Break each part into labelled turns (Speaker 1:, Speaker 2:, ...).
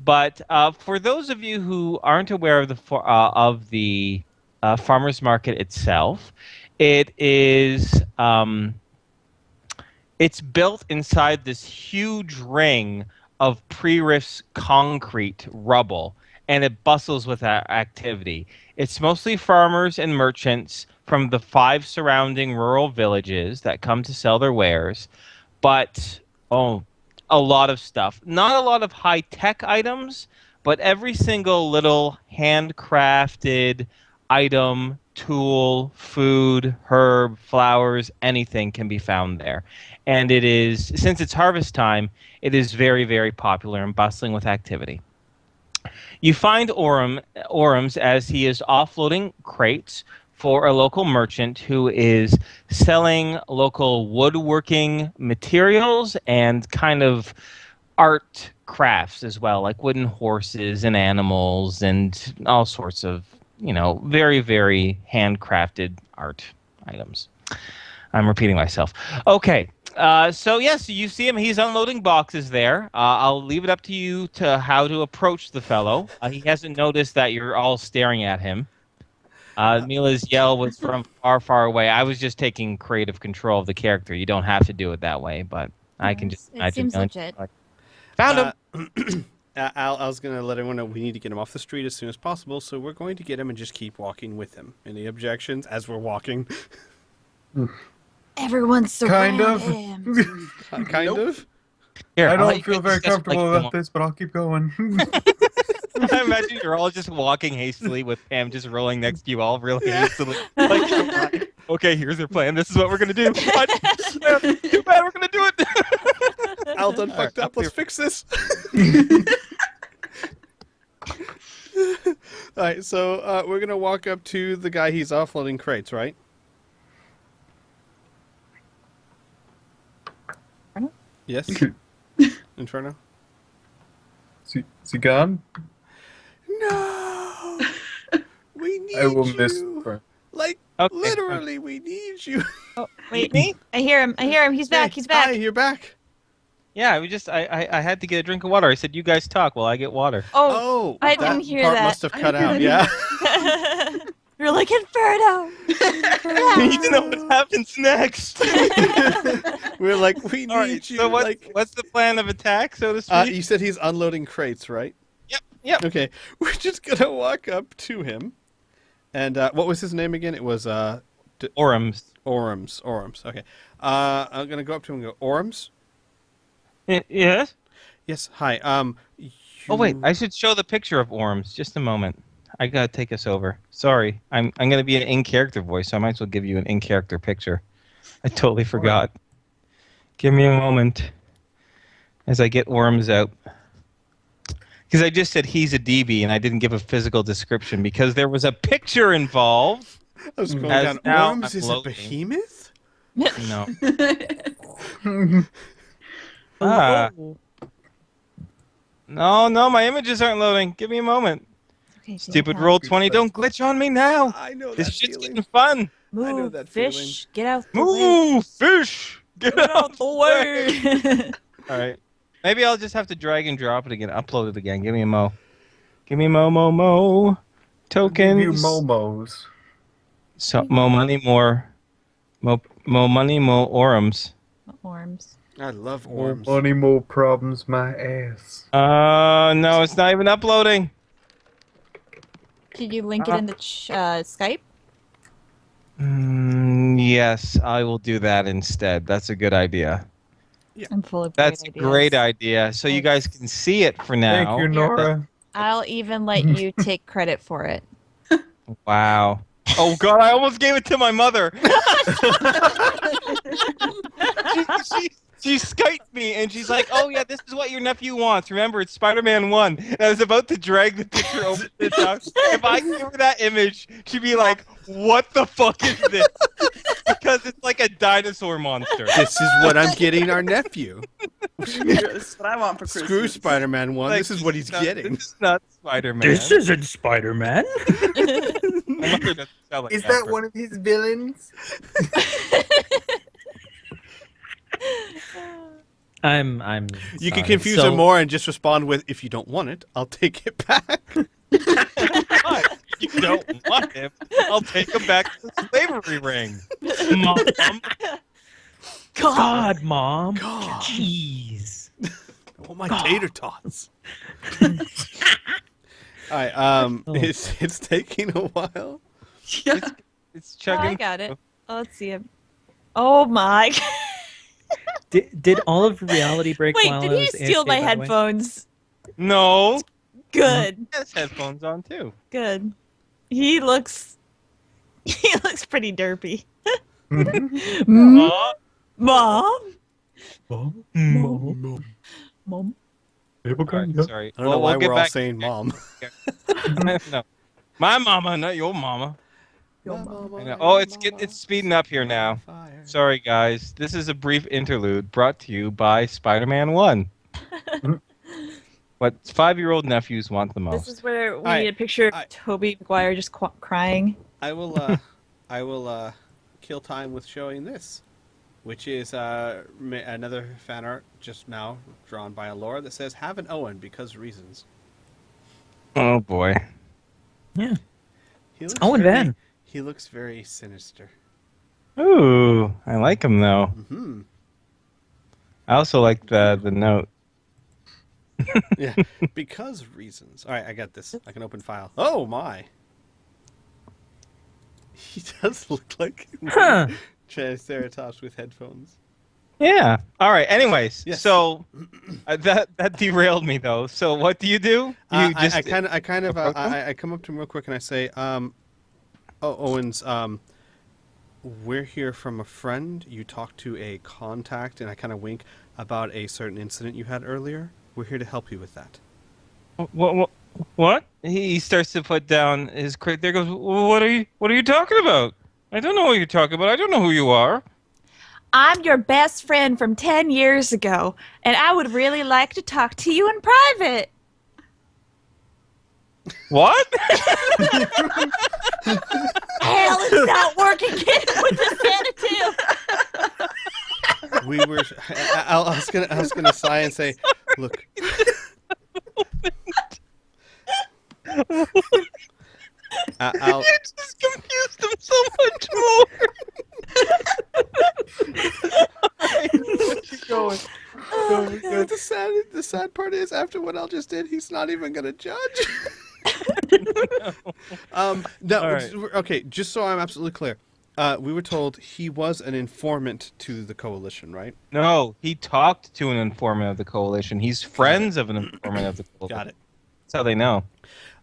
Speaker 1: But for those of you who aren't aware of the farmers market itself, it is it's built inside this huge ring of pre-riffs concrete rubble, and it bustles with activity. It's mostly farmers and merchants from the 5 surrounding rural villages that come to sell their wares, but oh, a lot of stuff. Not a lot of high-tech items, but every single little handcrafted item, tool, food, herb, flowers, anything can be found there. And it is, since it's harvest time, it is very, very popular and bustling with activity. You find Orms as he is offloading crates for a local merchant who is selling local woodworking materials and kind of art crafts as well, like wooden horses and animals and all sorts of, very, very handcrafted art items. I'm repeating myself. Okay. So yes, you see him. He's unloading boxes there. I'll leave it up to you to how to approach the fellow. He hasn't noticed that you're all staring at him. Mila's yell was from far, far away. I was just taking creative control of the character. You don't have to do it that way, but I can just
Speaker 2: It
Speaker 1: imagine.
Speaker 2: seems legit.
Speaker 1: Found him.
Speaker 3: I was going to let everyone know we need to get him off the street as soon as possible, so we're going to get him and just keep walking with him. Any objections as we're walking?
Speaker 2: Everyone's
Speaker 4: Kind
Speaker 2: surrounded
Speaker 4: of.
Speaker 2: him.
Speaker 3: Kind of?
Speaker 1: Here,
Speaker 4: I
Speaker 1: I'll let
Speaker 4: don't
Speaker 1: you
Speaker 4: feel
Speaker 1: guys
Speaker 4: very
Speaker 1: discuss it
Speaker 4: comfortable
Speaker 1: like you
Speaker 4: about this, but I'll keep going.
Speaker 1: I imagine you're all just walking hastily with Pam just rolling next to you all really hastily. Like, okay, here's our plan. This is what we're going to do. Too bad we're going to do it.
Speaker 3: Al done fucked up. Let's fix this. All right, so we're going to walk up to the guy he's offloading crates, right? Yes? Inferno?
Speaker 4: Is he gone?
Speaker 3: No! We need
Speaker 4: I will
Speaker 3: you!
Speaker 4: miss.
Speaker 3: Like,
Speaker 1: Okay.
Speaker 3: literally, we need you!
Speaker 2: Oh, wait,
Speaker 1: Me?
Speaker 2: I hear him. He's back. He's back.
Speaker 3: Hi, you're back!
Speaker 1: Yeah, I had to get a drink of water. I said, you guys talk while I get water.
Speaker 2: Oh, I
Speaker 3: that
Speaker 2: didn't hear
Speaker 3: part
Speaker 2: that.
Speaker 3: must have cut out, yeah.
Speaker 2: You're like, Inferno!
Speaker 1: You need to know what happens next.
Speaker 3: We're like, we need
Speaker 1: All right,
Speaker 3: you.
Speaker 1: so
Speaker 3: like,
Speaker 1: what's the plan of attack, so to speak?
Speaker 3: you said he's unloading crates, right?
Speaker 1: Yep.
Speaker 3: Okay, we're just gonna walk up to him. And what was his name again? It was
Speaker 1: Orms.
Speaker 3: Orms. Okay. I'm gonna go up to him and go, Orms?
Speaker 1: Yes?
Speaker 3: Yes, hi.
Speaker 1: Oh, wait, I should show the picture of Orms. Just a moment. I gotta take us over. Sorry, I'm gonna be an in-character voice, so I might as well give you an in-character picture. I totally forgot. Give me a moment as I get Orms out. Because I just said he's a DB, and I didn't give a physical description because there was a picture involved.
Speaker 3: I was going
Speaker 1: As
Speaker 3: down.
Speaker 1: now
Speaker 3: Orms
Speaker 1: I'm
Speaker 3: is a
Speaker 1: loading.
Speaker 3: behemoth?
Speaker 1: No. No, my images aren't loading. Give me a moment.
Speaker 2: Okay,
Speaker 1: Stupid
Speaker 2: okay.
Speaker 1: Roll20, don't glitch on me now.
Speaker 3: I know
Speaker 1: This
Speaker 3: that
Speaker 1: shit's
Speaker 3: feeling.
Speaker 1: getting fun.
Speaker 2: Move,
Speaker 3: I know that
Speaker 2: fish, get out the way.
Speaker 1: Move, fish! Get out
Speaker 2: the way.
Speaker 1: All right. Maybe I'll just have to drag and drop it again, upload it again. Give me a mo. Give me mo. Tokens.
Speaker 4: You momos.
Speaker 1: So, mo money, more. Mo money, mo orums.
Speaker 2: Worms.
Speaker 3: I love
Speaker 4: More
Speaker 3: Orms.
Speaker 4: money, more problems, my ass.
Speaker 1: No, it's not even uploading.
Speaker 2: Did you link it in the Skype?
Speaker 1: Yes, I will do that instead. That's a good idea.
Speaker 2: I'm full of
Speaker 1: That's a
Speaker 2: great
Speaker 1: great
Speaker 2: ideas.
Speaker 1: idea. So you guys can see it for now.
Speaker 4: Thank you, Nora.
Speaker 2: I'll even let you take credit for it.
Speaker 1: Wow. Oh God, I almost gave it to my mother. She Skyped me and she's like, "Oh yeah, this is what your nephew wants. Remember, it's Spider-Man 1." And I was about to drag the picture over to the top. If I give her that image, she'd be like, "What the fuck is this?" Because it's like a dinosaur monster.
Speaker 3: This is what I'm getting our nephew.
Speaker 5: This is what I want for Christmas.
Speaker 3: Screw Spider-Man 1.
Speaker 1: Like,
Speaker 3: This is what he's getting.
Speaker 1: This is not Spider-Man.
Speaker 6: This isn't Spider-Man.
Speaker 1: My mother doesn't sell it
Speaker 4: Is that
Speaker 1: ever.
Speaker 4: one of his villains?
Speaker 6: I'm.
Speaker 3: You can
Speaker 6: sorry.
Speaker 3: confuse him more and just respond with, "If you don't want it, I'll take it back."
Speaker 1: What? You don't want him? I'll take him back to the slavery ring.
Speaker 6: Mom.
Speaker 2: God.
Speaker 6: God, Mom.
Speaker 3: God.
Speaker 6: Jeez.
Speaker 3: I want my tater tots. All right.
Speaker 6: Oh.
Speaker 3: It's taking a while.
Speaker 5: Yeah.
Speaker 1: It's
Speaker 2: Oh,
Speaker 1: chugging.
Speaker 2: I got it. Oh, let's see him. Oh my.
Speaker 6: Did all of reality break
Speaker 2: Wait,
Speaker 6: while
Speaker 2: did
Speaker 6: I
Speaker 2: he
Speaker 6: was
Speaker 2: steal
Speaker 6: AFK,
Speaker 2: my
Speaker 6: by the way?
Speaker 2: headphones?
Speaker 1: No.
Speaker 2: Good.
Speaker 1: He has headphones on too.
Speaker 2: Good. He looks pretty derpy.
Speaker 1: Aw.
Speaker 2: Mom?
Speaker 6: Mom?
Speaker 2: Mom?
Speaker 1: Alright, sorry.
Speaker 3: I don't know why
Speaker 1: we'll get
Speaker 3: we're all
Speaker 1: back.
Speaker 3: saying "mom."
Speaker 1: No. My mama, not your mama.
Speaker 2: Your
Speaker 3: My
Speaker 2: mama.
Speaker 3: mama,
Speaker 1: I know. Oh,
Speaker 3: your
Speaker 1: it's
Speaker 3: mama,
Speaker 1: speeding up here now.
Speaker 3: fire.
Speaker 1: Sorry, guys. This is a brief interlude brought to you by Spider-Man 1. What 5-year-old nephews want the most.
Speaker 2: This is where we
Speaker 3: Alright,
Speaker 2: need a picture of
Speaker 3: alright.
Speaker 2: Toby Maguire just crying.
Speaker 3: I will kill time with showing this, which is another fan art just now drawn by Laura that says, "Have an Owen because reasons."
Speaker 1: Oh boy.
Speaker 6: Yeah.
Speaker 3: He looks
Speaker 6: Owen
Speaker 3: very,
Speaker 6: Van.
Speaker 3: He looks very sinister.
Speaker 1: Ooh, I like him though.
Speaker 3: Hmm.
Speaker 1: I also like the note.
Speaker 3: Yeah, because reasons. All right, I got this. I can open file. Oh my! He does look like
Speaker 6: Huh.
Speaker 3: Triceratops with headphones.
Speaker 1: Yeah. All right. Anyways,
Speaker 3: Yes.
Speaker 1: so that derailed me though. So what do? You
Speaker 3: I kind of
Speaker 1: approach him?
Speaker 3: I come up to him real quick and I say, "Oh, Owens, we're here from a friend. You talked to a contact, and I kind of wink about a certain incident you had earlier. We're here to help you with that."
Speaker 1: What? He starts to put down his crate. There goes. What are you talking about? I don't know what you're talking about. I don't know who you are.
Speaker 2: I'm your best friend from 10 years ago, and I would really like to talk to you in private.
Speaker 1: What?
Speaker 2: Hell, it's not working with the sedative.
Speaker 3: We were. I was gonna sigh and say, "Look." I'll,
Speaker 1: You just confused him so much more. Keep going.
Speaker 3: the sad part is, after what Al just did, he's not even gonna judge. No.
Speaker 1: All right.
Speaker 3: Okay, just so I'm absolutely clear, we were told he was an informant to the coalition, right?
Speaker 1: No, he talked to an informant of the coalition. He's friends of an informant of the coalition.
Speaker 3: Got it.
Speaker 1: That's how they know.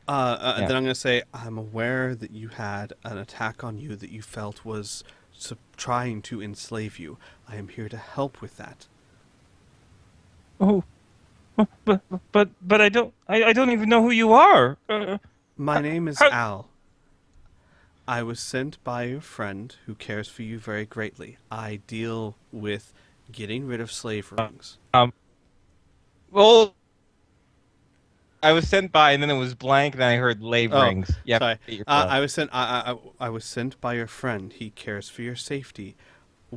Speaker 3: Then I'm gonna say, I'm aware that you had an attack on you that you felt was trying to enslave you. I am here to help with that.
Speaker 1: Oh, but I don't even know who you are.
Speaker 3: My name is
Speaker 1: how-
Speaker 3: Al. I was sent by a friend who cares for you very greatly. I deal with getting rid of slave rings.
Speaker 1: Well, I was sent by, and then it was blank, and I heard lave
Speaker 3: Oh,
Speaker 1: rings. Yeah,
Speaker 3: sorry. I was sent. I was sent by your friend. He cares for your safety.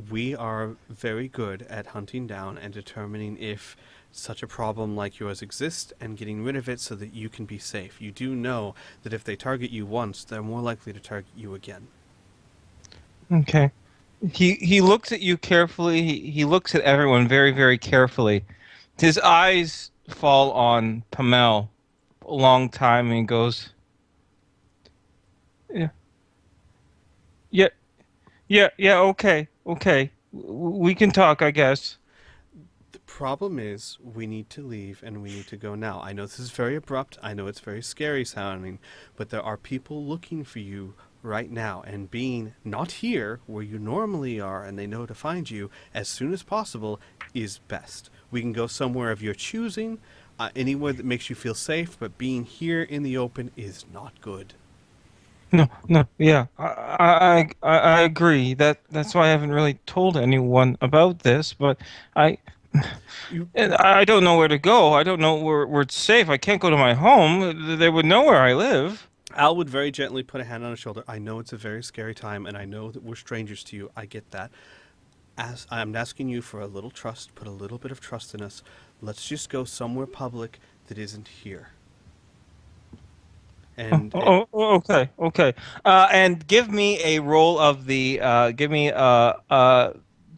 Speaker 3: We are very good at hunting down and determining if such a problem like yours exists and getting rid of it so that you can be safe. You do know that if they target you once, they're more likely to target you again.
Speaker 1: Okay. He looks at you carefully. He looks at everyone very, very carefully. His eyes fall on Pamel a long time, and he goes, Yeah, okay. We can talk, I guess.
Speaker 3: The problem is we need to leave and we need to go now. I know this is very abrupt. I know it's very scary sounding, but there are people looking for you right now, and being not here where you normally are and they know to find you as soon as possible is best. We can go somewhere of your choosing, anywhere that makes you feel safe, but being here in the open is not good.
Speaker 1: No, yeah, I agree. That's why I haven't really told anyone about this. But I don't know where to go. I don't know where it's safe. I can't go to my home. They would know where I live.
Speaker 3: Al would very gently put a hand on his shoulder. I know it's a very scary time, and I know that we're strangers to you. I get that. I'm asking you for a little trust. Put a little bit of trust in us. Let's just go somewhere public that isn't here. And
Speaker 1: Okay, okay. And give me a roll of the give me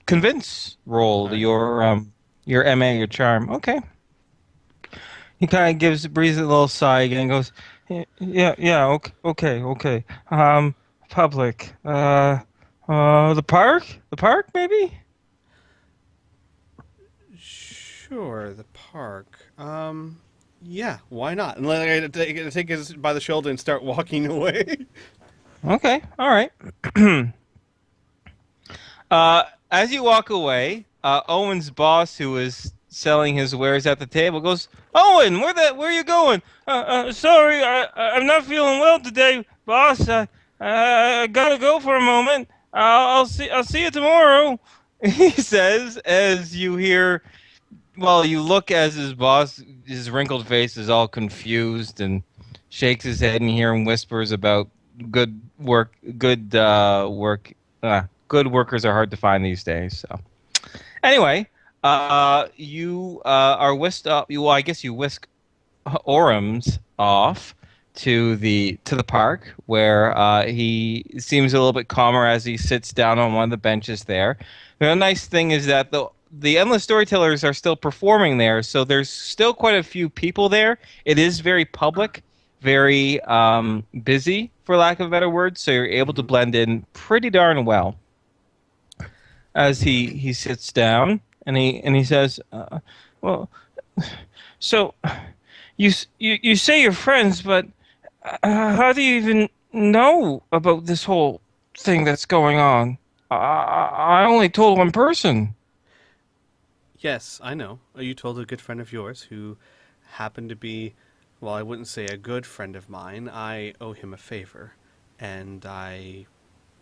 Speaker 1: convince
Speaker 3: all
Speaker 1: roll
Speaker 3: right.
Speaker 1: your MA your charm. Okay. He kind of breathes a little sigh again and goes, yeah, yeah, okay, okay, okay. Public. The park maybe?
Speaker 3: Sure, the park. Yeah, why not? And I take us by the shoulder and start walking away.
Speaker 1: Okay, all right. As you walk away, Owen's boss, who is selling his wares at the table, goes, "Owen, where are you going? Sorry, I'm not feeling well today, boss. I gotta go for a moment. I'll see you tomorrow." He says, as you hear. Well, you look as his boss, his wrinkled face is all confused and shakes his head, and you hear him whispers about good work, good workers are hard to find these days. So anyway, you are whisked up. Well, I guess you whisk Orms off to the park where he seems a little bit calmer as he sits down on one of the benches there. The nice thing is that the endless storytellers are still performing there, so there's still quite a few people there. It is very public, very busy, for lack of a better word. So you're able to blend in pretty darn well. As he sits down and he says, "Well, so you say you're friends, but how do you even know about this whole thing that's going on? I only told one person."
Speaker 3: Yes, I know. You told a good friend of yours who happened to be, well, I wouldn't say a good friend of mine. I owe him a favor, and I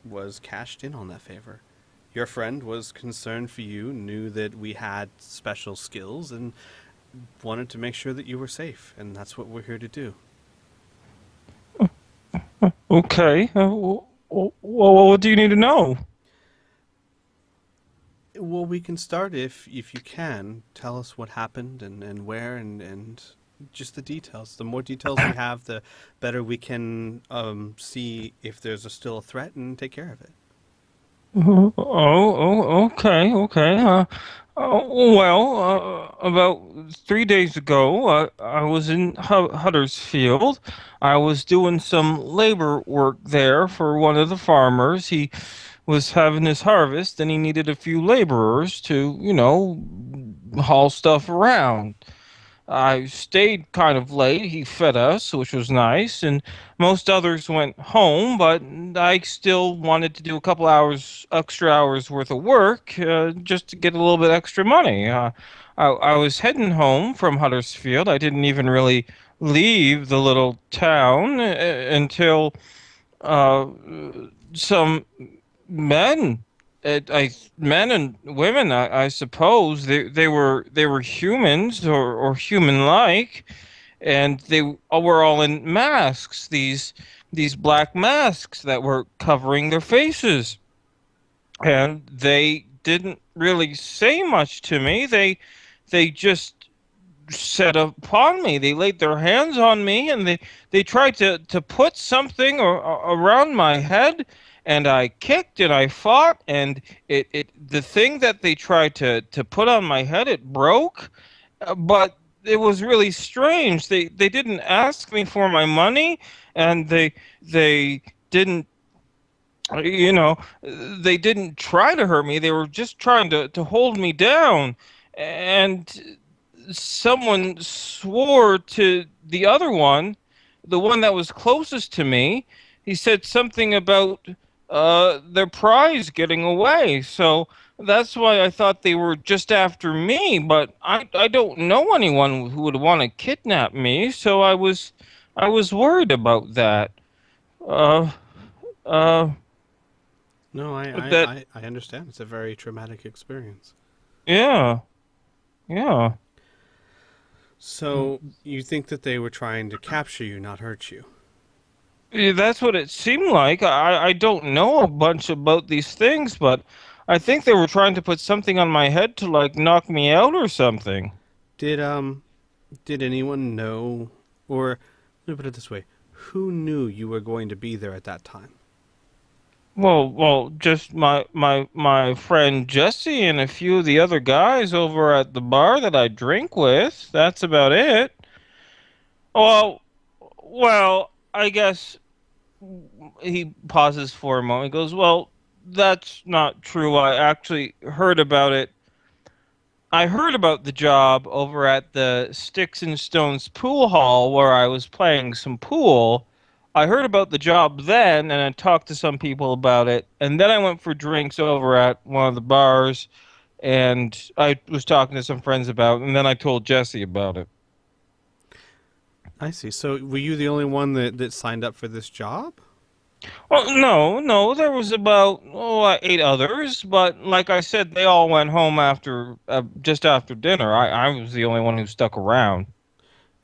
Speaker 3: was cashed in on that favor. Your friend was concerned for you, knew that we had special skills, and wanted to make sure that you were safe, and that's what we're here to do.
Speaker 1: Okay. Well, what do you need to know?
Speaker 3: Well, we can start if you can. Tell us what happened and where and just the details. The more details we have, the better we can see if there's still a threat and take care of it.
Speaker 1: Okay, okay. About 3 days ago, I was in Huddersfield. I was doing some labor work there for one of the farmers. He was having his harvest and he needed a few laborers to, haul stuff around. I stayed kind of late. He fed us, which was nice, and most others went home, but I still wanted to do a couple extra hours worth of work, just to get a little bit extra money. I was heading home from Huddersfield. I didn't even really leave the little town until uh, some men. Men and women, I suppose they were humans or human-like, and they were all in masks. These black masks that were covering their faces, and they didn't really say much to me. They just set upon me. They laid their hands on me, and they tried to put something around my head, and I kicked and I fought, and the thing that they tried to put on my head, it broke, but it was really strange. They didn't ask me for my money, and they didn't you know they didn't try to hurt me. They were just trying to hold me down, and someone swore to the other one, the one that was closest to me. He said something about their prize getting away. So that's why I thought they were just after me. But I don't know anyone who would want to kidnap me. So I was worried about that. Uh, uh,
Speaker 3: No,
Speaker 1: that
Speaker 3: I understand. It's a very traumatic experience.
Speaker 1: yeah, yeah.
Speaker 3: So you think that they were trying to capture you, not hurt you?
Speaker 1: Yeah, that's what it seemed like. I don't know a bunch about these things, but I think they were trying to put something on my head to like knock me out or something.
Speaker 3: Did anyone know, or let me put it this way, who knew you were going to be there at that time?
Speaker 1: Well, just my friend Jesse and a few of the other guys over at the bar that I drink with. That's about it. Well, I guess he pauses for a moment. He goes, "Well, that's not true. I actually heard about it. I heard about the job over at the Sticks and Stones pool hall where I was playing some pool. I heard about the job then, and I talked to some people about it. And then I went for drinks over at one of the bars, and I was talking to some friends about it, and then I told Jesse about it.
Speaker 3: I see. So were you the only one that signed up for this job?
Speaker 1: Well, no, there was about 8 others, but like I said, they all went home after just after dinner. I was the only one who stuck around.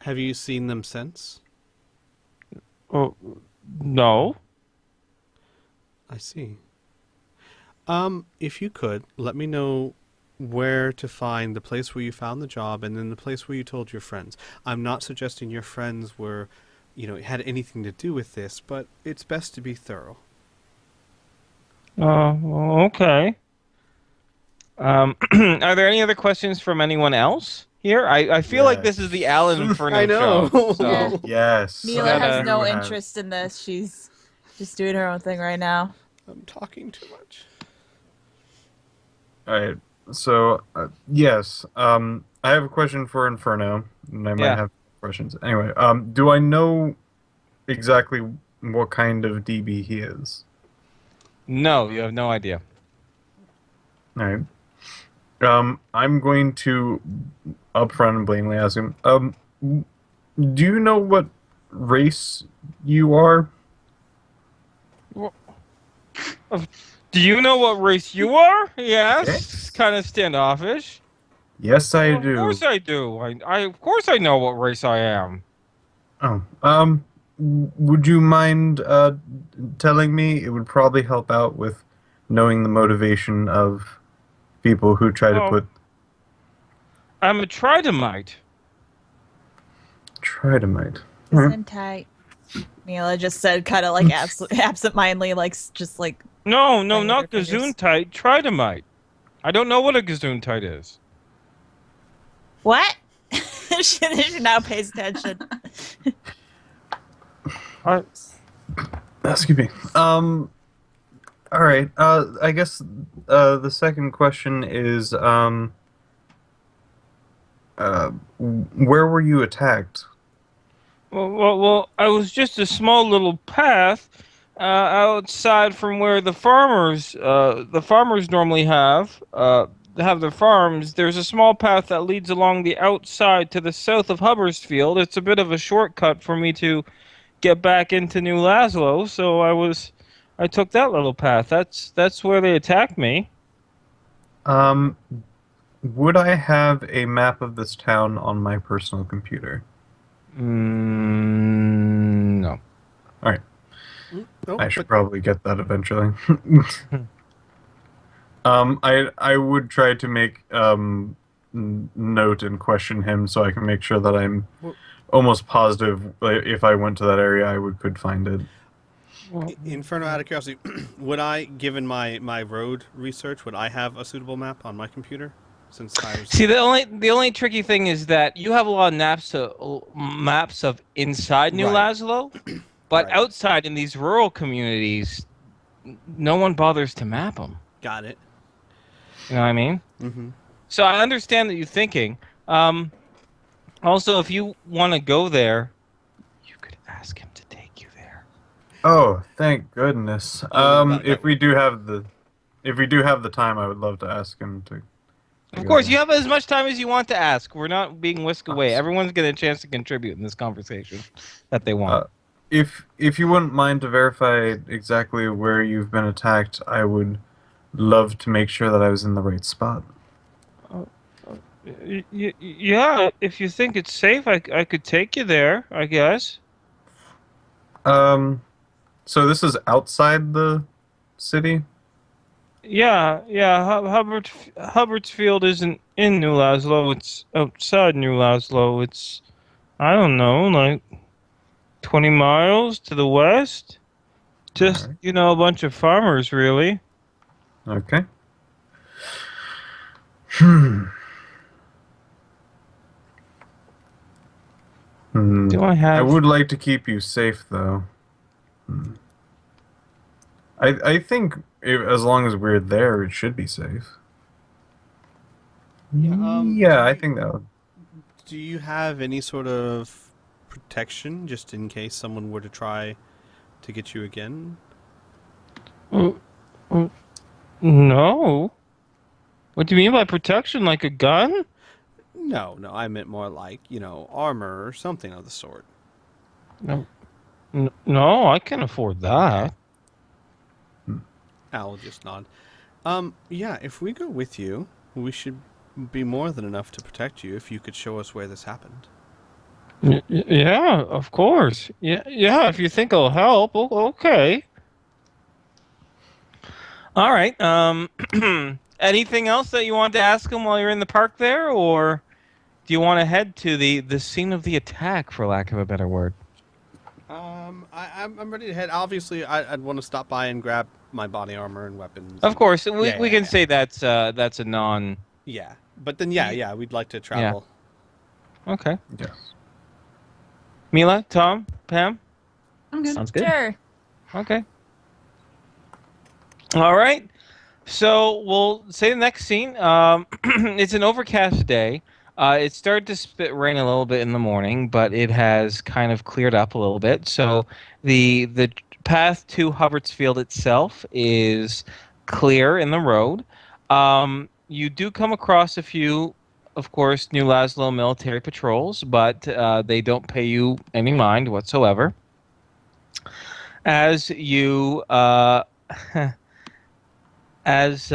Speaker 3: Have you seen them since?
Speaker 1: Oh, no.
Speaker 3: I see. If you could, let me know where to find the place where you found the job and then the place where you told your friends. I'm not suggesting your friends were, had anything to do with this, but it's best to be thorough.
Speaker 1: Okay. Are there any other questions from anyone else here? I feel like this is the Alan Inferno
Speaker 3: I know.
Speaker 1: show. So.
Speaker 2: Yeah.
Speaker 4: Yes.
Speaker 2: Mila
Speaker 1: Gotta-
Speaker 2: has no
Speaker 4: You have-
Speaker 2: interest in this. She's just doing her own thing right now.
Speaker 3: I'm talking too much.
Speaker 4: All right. So, yes. I have a question for Inferno, and I might
Speaker 1: Yeah.
Speaker 4: have questions. Anyway, do I know exactly what kind of DB he is?
Speaker 1: No, you have no idea.
Speaker 4: All right. I'm going to upfront and blatantly ask him. Do you know what race you are?
Speaker 1: Do you know what race you are? Yes.
Speaker 4: Yes.
Speaker 1: Kind of standoffish.
Speaker 4: Yes, I
Speaker 1: Well,
Speaker 4: do.
Speaker 1: Of course I do. Of course I know what race I am.
Speaker 4: Oh, would you mind telling me? It would probably help out with knowing the motivation of people who try to
Speaker 1: Oh.
Speaker 4: put
Speaker 1: I'm a tridemite.
Speaker 4: tridemite.
Speaker 2: Isn't tight. Mila just said, kind of like absentmindedly, just like
Speaker 1: No,
Speaker 2: Playing with
Speaker 1: not
Speaker 2: her fingers.
Speaker 1: gesundheit, tridemite. I don't know what a gesundheit is.
Speaker 2: what? she now pays attention.
Speaker 4: Excuse me. All right. I guess the second question is where were you attacked?
Speaker 1: Well, I was just a small little path outside from where the farmers normally have their farms. There's a small path that leads along the outside to the south of Hubbersfield. It's a bit of a shortcut for me to get back into New Laszlo, so I took that little path. That's where they attacked me.
Speaker 4: Would I have a map of this town on my personal computer?
Speaker 1: No.
Speaker 4: All right.
Speaker 3: No,
Speaker 4: I should
Speaker 3: but
Speaker 4: probably get that eventually. I would try to make note and question him so I can make sure that I'm
Speaker 3: Well-
Speaker 4: almost positive if I went to that area I could find it.
Speaker 3: Inferno, out of curiosity, would I, given my road research, would I have a suitable map on my computer? Since I was...
Speaker 1: See, the only tricky thing is that you have a lot of maps of inside New
Speaker 3: Right.
Speaker 1: Laszlo, but
Speaker 3: Right.
Speaker 1: outside in these rural communities, no one bothers to map them.
Speaker 3: Got it.
Speaker 1: You know what I mean?
Speaker 3: Mm-hmm.
Speaker 1: So I understand that you're thinking. Also, if you want to go there, you could ask him to take you there.
Speaker 4: Oh, thank goodness. If we do have the time, I would love to ask him to.
Speaker 1: Of course, you have as much time as you want to ask. We're not being whisked away.
Speaker 4: Awesome.
Speaker 1: Everyone's getting a chance to contribute in this conversation that they want.
Speaker 4: If you wouldn't mind to verify exactly where you've been attacked, I would love to make sure that I was in the right spot.
Speaker 1: Yeah, if you think it's safe, I could take you there, I guess.
Speaker 4: So this is outside the city?
Speaker 1: yeah. Hubbardsfield isn't in New Laszlo. It's outside New Laszlo. It's I don't know, like 20 miles to the west. Just
Speaker 4: Alright.
Speaker 1: a bunch of farmers, really.
Speaker 4: Okay. Hmm.
Speaker 1: Do I
Speaker 4: I
Speaker 1: have?
Speaker 4: would like to keep you safe, though. I think as long as we're there, it should be safe.
Speaker 3: Yeah.
Speaker 4: Yeah, I think that would.
Speaker 3: Do you have any sort of protection just in case someone were to try to get you again?
Speaker 1: Uh, uh, no. What do you mean by protection? Like a gun?
Speaker 3: No, no, I meant more like, armor or something of the sort.
Speaker 1: No, no, I can afford that.
Speaker 3: Al will just nod. Yeah, if we go with you, we should be more than enough to protect you if you could show us where this happened.
Speaker 1: Yeah, of course. Yeah. If you think it'll help, okay. All right. Anything else that you want to ask him while you're in the park there, or do you want to head to the scene of the attack, for lack of a better word?
Speaker 3: I'm ready to head. Obviously, I'd want to stop by and grab my body armor and weapons.
Speaker 1: Of course,
Speaker 3: Yeah,
Speaker 1: we
Speaker 3: yeah,
Speaker 1: can
Speaker 3: yeah.
Speaker 1: say that's a non.
Speaker 3: Yeah, but then yeah, we'd like to travel.
Speaker 1: Okay.
Speaker 4: Yes.
Speaker 1: Mila, Tom, Pam.
Speaker 5: I'm good.
Speaker 6: Sounds good.
Speaker 2: Sure.
Speaker 1: Okay. All right. So we'll say the next scene. It's an overcast day. It started to rain a little bit in the morning, but it has kind of cleared up a little bit. So the path to Hubbardsfield itself is clear in the road. You do come across a few, of course, New Laszlo military patrols, but they don't pay you any mind whatsoever. As you as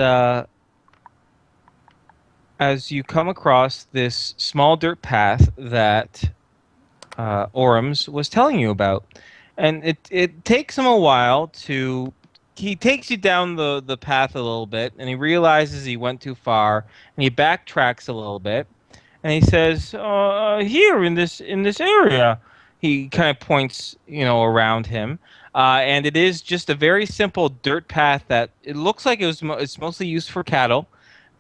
Speaker 1: as you come across this small dirt path that Orms was telling you about, and it takes him a while to. He takes you down the path a little bit, and he realizes he went too far, and he backtracks a little bit, and he says, "Here in this area." He kind of points, around him, and it is just a very simple dirt path that it looks like it's mostly used for cattle.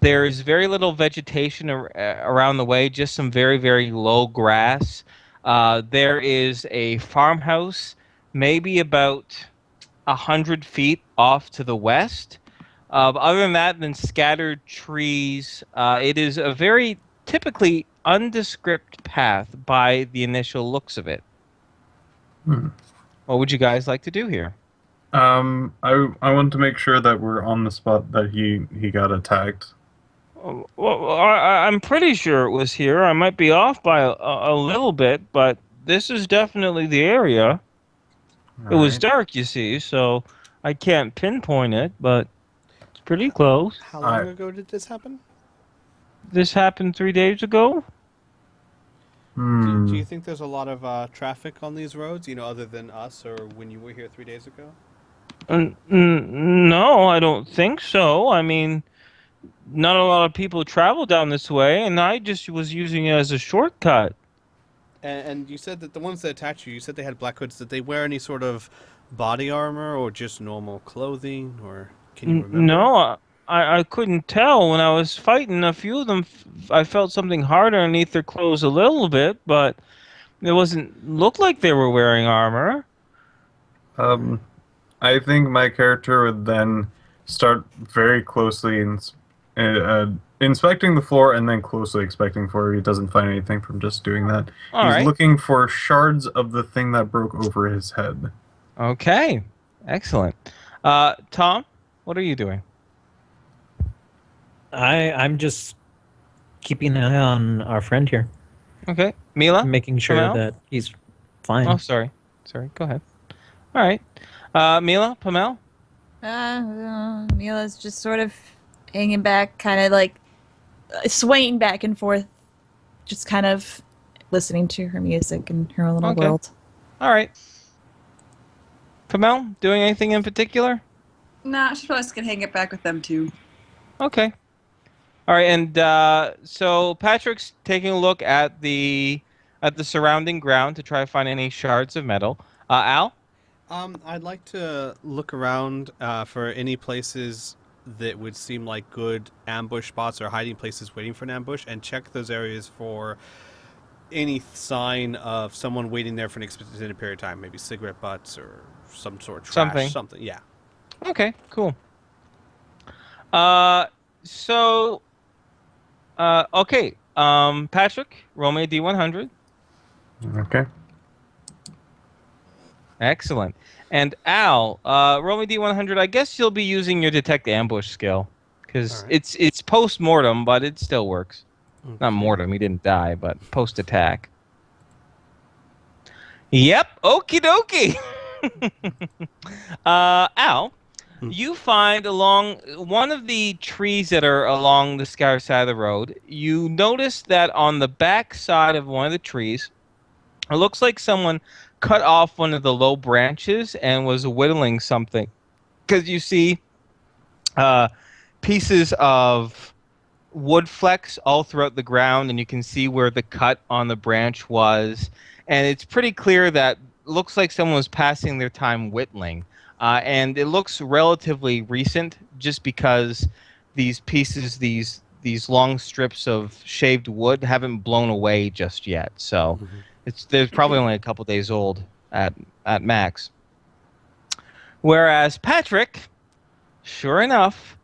Speaker 1: There's very little vegetation around the way, just some very, very low grass. There is a farmhouse, maybe about 100 feet off to the west. Other than that, then scattered trees. It is a very typically undescript path by the initial looks of it.
Speaker 4: Hmm.
Speaker 1: What would you guys like to do here?
Speaker 4: I want to make sure that we're on the spot that he got attacked.
Speaker 1: Well, I'm pretty sure it was here. I might be off by a little bit, but this is definitely the area. It was
Speaker 4: Alright.
Speaker 1: dark, you see, so I can't pinpoint it, but it's pretty close.
Speaker 3: How long ago did this happen?
Speaker 1: This happened 3 days ago.
Speaker 3: Do you think there's a lot of traffic on these roads? Other than us, or when you were here 3 days ago?
Speaker 1: No, I don't think so. I mean, not a lot of people travel down this way, and I just was using it as a shortcut.
Speaker 3: And you said that the ones that attacked you, you said they had black hoods. Did they wear any sort of body armor or just normal clothing? Or can you remember?
Speaker 1: No, I couldn't tell when I was fighting. A few of them, I felt something hard underneath their clothes a little bit, but it wasn't look like they were wearing armor.
Speaker 4: I think my character would then start very closely inspecting the floor and then closely inspecting for if he doesn't find anything from just doing that.
Speaker 1: All
Speaker 4: He's
Speaker 1: right.
Speaker 4: looking for shards of the thing that broke over his head.
Speaker 1: Okay, excellent. Tom, what are you doing?
Speaker 6: I'm just keeping an eye on our friend here,
Speaker 1: Okay, Mila.
Speaker 6: making sure
Speaker 1: Pamel?
Speaker 6: that he's fine.
Speaker 1: Oh, sorry. Go ahead. All right. Mila, Pamel.
Speaker 2: Mila's just sort of hanging back, kind of like swaying back and forth, just kind of listening to her music in her little
Speaker 1: Okay.
Speaker 2: world.
Speaker 1: All right. Pamel, doing anything in particular?
Speaker 5: Nah, she probably can hang it back with them too.
Speaker 1: Okay. All right, and so Patrick's taking a look at the surrounding ground to try to find any shards of metal. Al?
Speaker 3: I'd like to look around for any places that would seem like good ambush spots or hiding places waiting for an ambush, and check those areas for any sign of someone waiting there for an extended period of time, maybe cigarette butts or some sort of trash,
Speaker 1: Something.
Speaker 3: something. Yeah.
Speaker 1: Okay, cool. Uh, so, okay. Patrick, roll me a D100.
Speaker 4: Okay.
Speaker 1: Excellent. And Al, roll me D100. I guess you'll be using your detect ambush skill
Speaker 3: All
Speaker 1: because
Speaker 3: right.
Speaker 1: it's post mortem, but it still works. Not
Speaker 3: Okay.
Speaker 1: mortem, he didn't die, but post attack. Yep, okie dokie. Al,
Speaker 3: Hmm.
Speaker 1: you find along one of the trees that are along the scar side of the road, you notice that on the back side of one of the trees, it looks like someone cut off one of the low branches and was whittling something. Because you see uh, pieces of wood flecks all throughout the ground, and you can see where the cut on the branch was. And it's pretty clear that looks like someone was passing their time whittling. And it looks relatively recent, just because these pieces, these long strips of shaved wood, haven't blown away just yet. So
Speaker 3: Mhm.
Speaker 1: it's they're probably only a couple days old at max. Whereas Patrick, sure enough,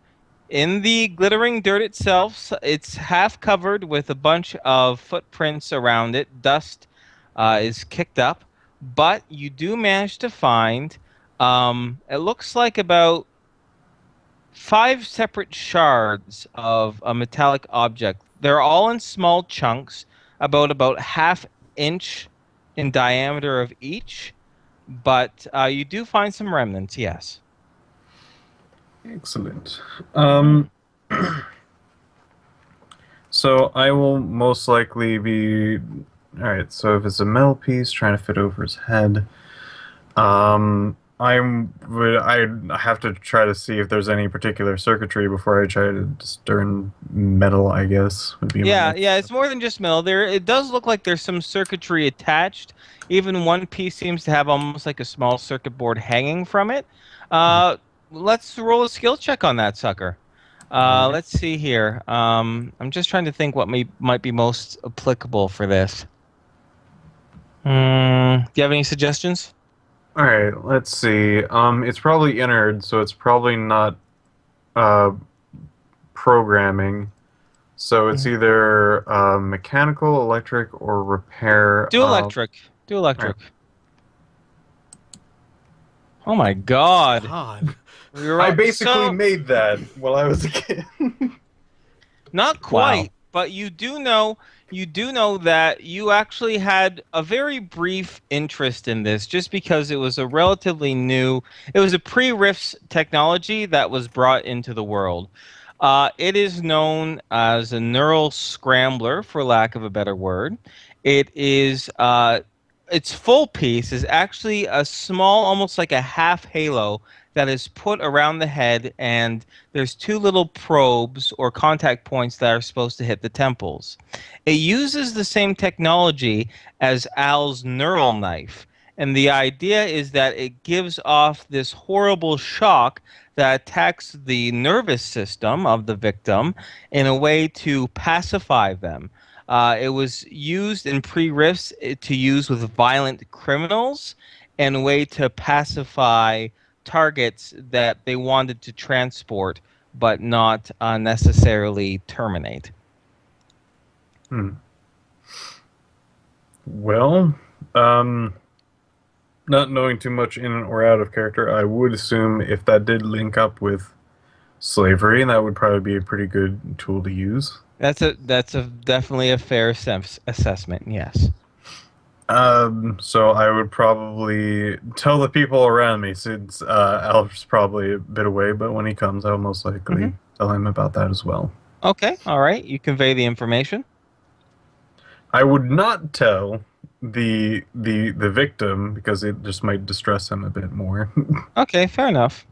Speaker 1: in the glittering dirt itself, it's half covered with a bunch of footprints around it. Dust is kicked up, but you do manage to find, it looks like about five separate shards of a metallic object. They're all in small chunks, about half inch in diameter of each, but you do find some remnants, yes.
Speaker 4: Excellent.
Speaker 1: Mhm.
Speaker 4: So I will most likely be. All right. So if it's a metal piece trying to fit over his head, I have to try to see if there's any particular circuitry before I try to discern metal. I guess would be my
Speaker 1: Yeah,
Speaker 4: next
Speaker 1: yeah,
Speaker 4: step.
Speaker 1: it's more than just metal. It does look like there's some circuitry attached. Even one piece seems to have almost like a small circuit board hanging from it. Uh, let's roll a skill check on that sucker.
Speaker 4: All right.
Speaker 1: Let's see here. I'm just trying to think what might be most applicable for this. Do you have any suggestions?
Speaker 4: All right. Let's see. It's probably innard, so it's probably not uh programming. So it's
Speaker 1: Mhm.
Speaker 4: either mechanical, electric, or repair.
Speaker 1: Do electric. Do
Speaker 4: All right.
Speaker 1: electric. Oh my God.
Speaker 3: God.
Speaker 4: I
Speaker 1: You're
Speaker 4: basically
Speaker 1: so
Speaker 4: made that while I was a kid.
Speaker 1: Not
Speaker 6: Wow.
Speaker 1: quite, but you do know that you actually had a very brief interest in this just because it was a relatively new, it was a pre-RIFS technology that was brought into the world. It is known as a neural scrambler, for lack of a better word. It is its full piece is actually a small, almost like a half halo that is put around the head, and there's two little probes or contact points that are supposed to hit the temples. It uses the same technology as Al's neural knife. And the idea is that it gives off this horrible shock that attacks the nervous system of the victim in a way to pacify them. It was used in pre-riffs to use with violent criminals and a way to pacify targets that they wanted to transport but not necessarily terminate.
Speaker 4: Hmm. Well, um, not knowing too much in or out of character, I would assume if that did link up with slavery, that would probably be a pretty good tool to use.
Speaker 1: That's a definitely a fair assessment. Yes.
Speaker 4: So I would probably tell the people around me, since Alf's probably a bit away, but when he comes, I'll most
Speaker 1: Hmm.
Speaker 4: likely tell him about that as well.
Speaker 1: Okay. All right. You convey the information.
Speaker 4: I would not tell the victim because it just might distress him a bit more.
Speaker 1: Okay. Fair enough.